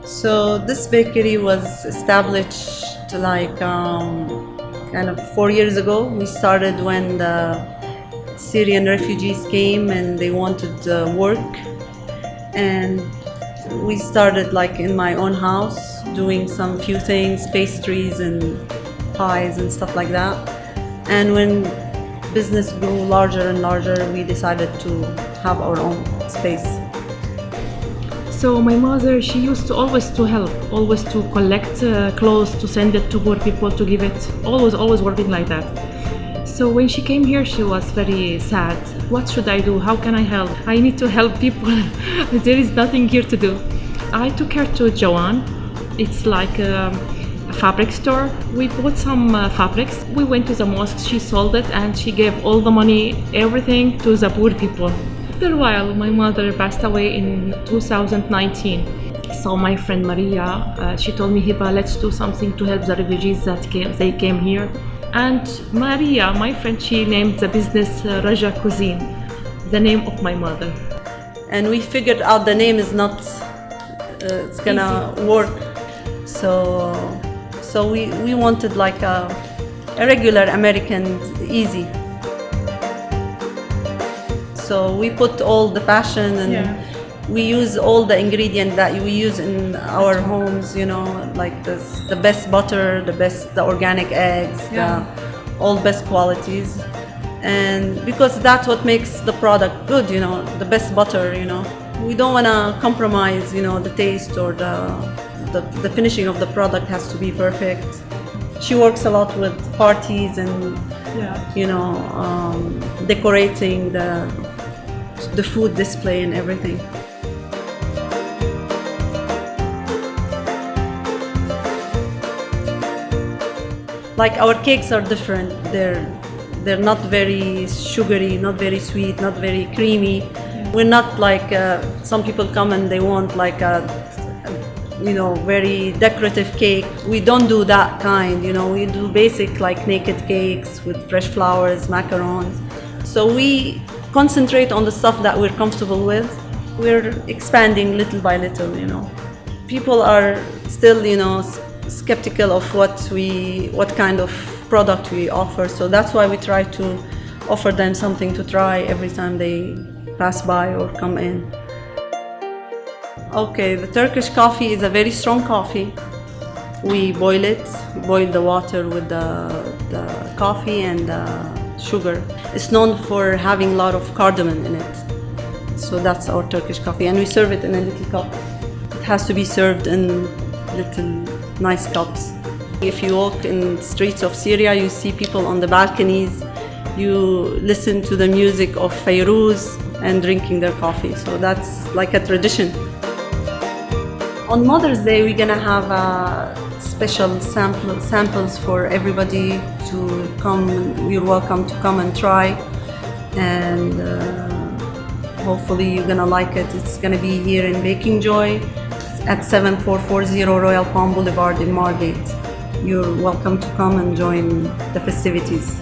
So this bakery was established like kind of 4 years ago. We started when the Syrian refugees came and they wanted work, and we started like in my own house doing some few things, pastries and pies and stuff like that. And when business grew larger and larger, we decided to have our own space. So my mother, she used to always to help, always to collect clothes, to send it to poor people, to give it, always working like that. So when she came here, she was very sad. What should I do? How can I help? I need to help people. There is nothing here to do. I took her to Jawan. It's like a fabric store. We bought some fabrics. We went to the mosque, she sold it, and she gave all the money, everything to the poor people. After a while, my mother passed away in 2019. So my friend Maria, she told me, Hiba, let's do something to help the refugees they came here. And Maria, my friend, she named the business Raja Cuisine, the name of my mother. And we figured out the name is not, it's gonna work. So we wanted like a regular American, easy. So we put all the passion and we use all the ingredients that we use in our homes, you know, like this, the best butter, the organic eggs, all best qualities. And because that's what makes the product good, you know, the best butter, you know. We don't want to compromise, you know, the taste or the finishing of the product has to be perfect. She works a lot with parties and, you know, decorating the food display and everything. Like our cakes are different. They're not very sugary, not very sweet, not very creamy. We're not like some people come and they want like a, you know, very decorative cake. We don't do that kind, you know. We do basic like naked cakes with fresh flowers, macarons. So we concentrate on the stuff that we're comfortable with. We're expanding little by little, you know. People are still, you know, skeptical of what kind of product we offer. So that's why we try to offer them something to try every time they pass by or come in. Okay, the Turkish coffee is a very strong coffee. We boil the water with the coffee and sugar. It's known for having a lot of cardamom in it. So that's our Turkish coffee, and we serve it in a little cup. It has to be served in little nice cups. If you walk in the streets of Syria, you see people on the balconies. You listen to the music of Fairuz and drinking their coffee. So that's like a tradition. On Mother's Day, we're gonna have special samples for everybody to come. You're welcome to come and try, and hopefully you're gonna like it. It's gonna be here in Baking Joy at 7440 Royal Palm Blvd in Margate. You're welcome to come and join the festivities.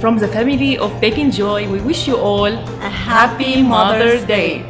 From the family of Baking Joy, we wish you all A happy Mother's Day.